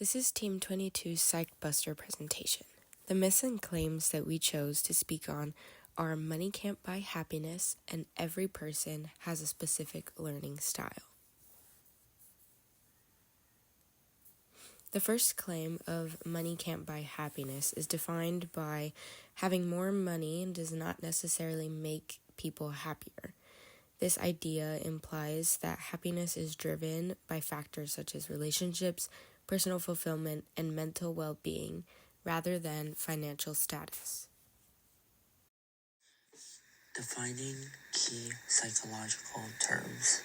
This is Team 22's PsychBuster presentation. The myths and claims that we chose to speak on are money can't buy happiness and every person has a specific learning style. The first claim of money can't buy happiness is defined by having more money does not necessarily make people happier. This idea implies that happiness is driven by factors such as relationships, personal fulfillment, and mental well-being, rather than financial status. Defining key psychological terms.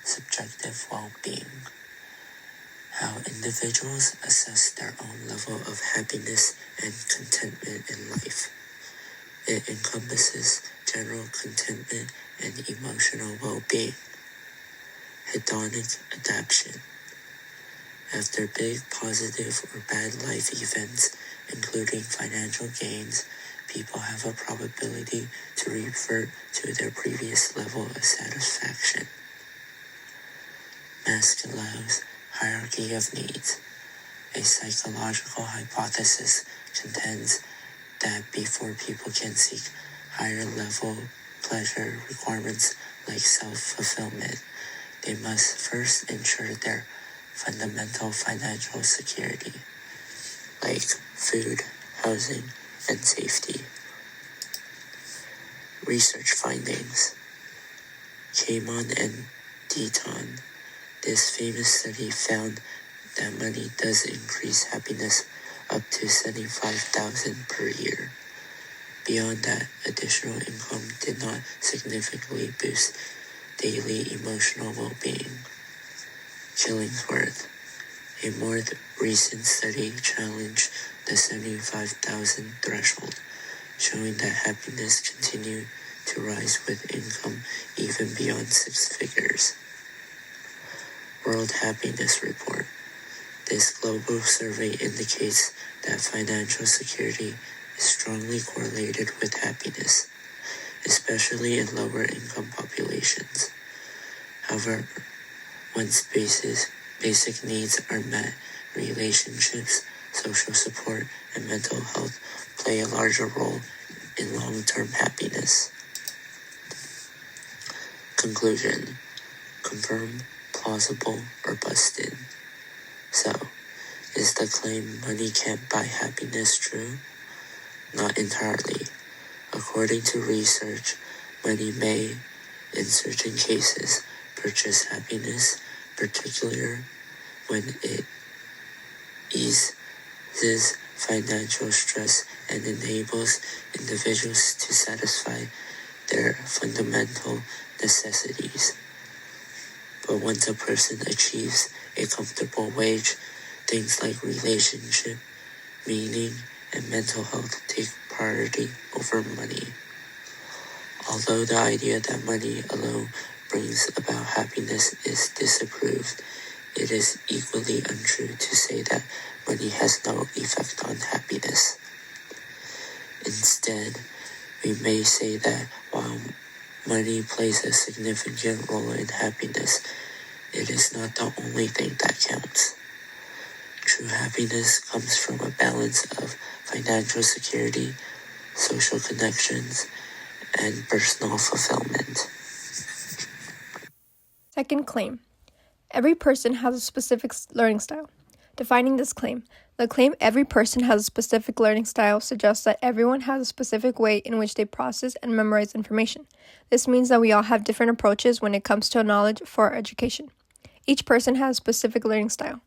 Subjective well-being. How individuals assess their own level of happiness and contentment in life. It encompasses general contentment and emotional well-being. Hedonic adaptation. After big positive or bad life events, including financial gains, people have a probability to revert to their previous level of satisfaction. Maslow's hierarchy of needs. A psychological hypothesis contends that before people can seek higher level pleasure requirements like self-fulfillment, they must first ensure their fundamental financial security, like food, housing, and safety. Research findings. Kamon and Deaton. This famous study found that money does increase happiness up to $75,000 per year. Beyond that, additional income did not significantly boost daily emotional well-being. Killingsworth. A more recent study challenged the 75,000 threshold, showing that happiness continued to rise with income even beyond six figures. World Happiness Report. This global survey indicates that financial security is strongly correlated with happiness, especially in lower income populations. However, once basic needs are met, relationships, social support, and mental health play a larger role in long-term happiness. Conclusion. Confirm, plausible, or busted. So, is the claim money can't buy happiness true? Not entirely. According to research, money may, in certain cases, purchase happiness, particularly when it eases financial stress and enables individuals to satisfy their fundamental necessities. But once a person achieves a comfortable wage, things like relationship, meaning, and mental health take priority over money. Although the idea that money alone brings about happiness is disapproved, it is equally untrue to say that money has no effect on happiness. Instead, we may say that while money plays a significant role in happiness, it is not the only thing that counts. True happiness comes from a balance of financial security, social connections, and personal fulfillment. Second claim. Every person has a specific learning style. Defining this claim. The claim every person has a specific learning style suggests that everyone has a specific way in which they process and memorize information. This means that we all have different approaches when it comes to knowledge for our education. Each person has a specific learning style.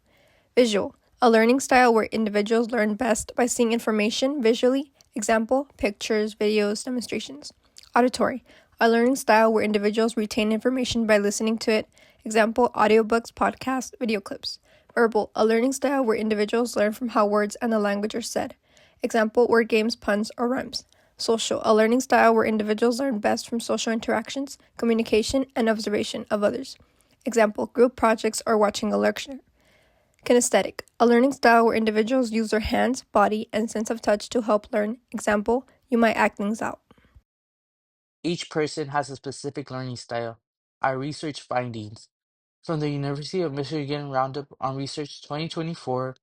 Visual. A learning style where individuals learn best by seeing information visually. Example, pictures, videos, demonstrations. Auditory. A learning style where individuals retain information by listening to it. Example, audiobooks, podcasts, video clips. Verbal. A learning style where individuals learn from how words and the language are said. Example, word games, puns, or rhymes. Social. A learning style where individuals learn best from social interactions, communication, and observation of others. Example, group projects or watching a lecture. Kinesthetic. A learning style where individuals use their hands, body, and sense of touch to help learn. Example, you might act things out. Each person has a specific learning style. Our research findings. from the University of Michigan Roundup on Research 2024,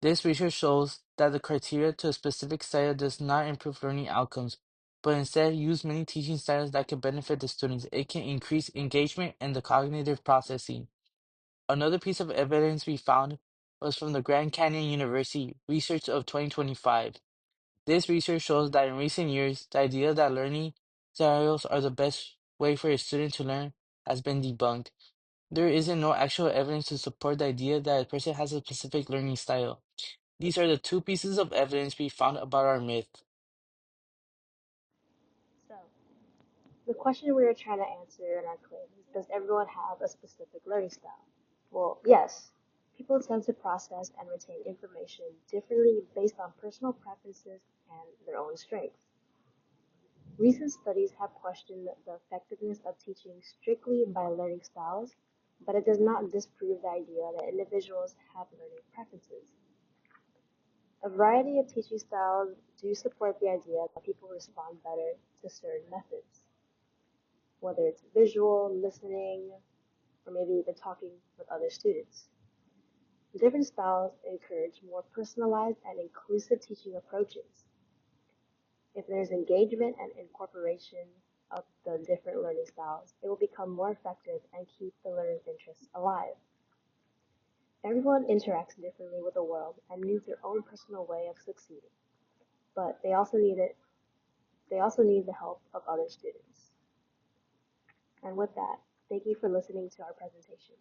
this research shows that the criteria to a specific style does not improve learning outcomes, but instead use many teaching styles that can benefit the students. It can increase engagement and the cognitive processing. Another piece of evidence we found was from the Grand Canyon University Research of 2025. This research shows that in recent years, the idea that learning styles are the best way for a student to learn has been debunked. There isn't no actual evidence to support the idea that a person has a specific learning style. These are the two pieces of evidence we found about our myth. So, the question we are trying to answer in our claim is, does everyone have a specific learning style? Well, yes. People tend to process and retain information differently based on personal preferences and their own strengths. Recent studies have questioned the effectiveness of teaching strictly by learning styles, but it does not disprove the idea that individuals have learning preferences. A variety of teaching styles do support the idea that people respond better to certain methods, whether it's visual, listening, or maybe even talking with other students. Different styles encourage more personalized and inclusive teaching approaches. If there's engagement and incorporation of the different learning styles, it will become more effective and keep the learner's interests alive. Everyone interacts differently with the world and needs their own personal way of succeeding, but they also need the help of other students. And with that, thank you for listening to our presentation.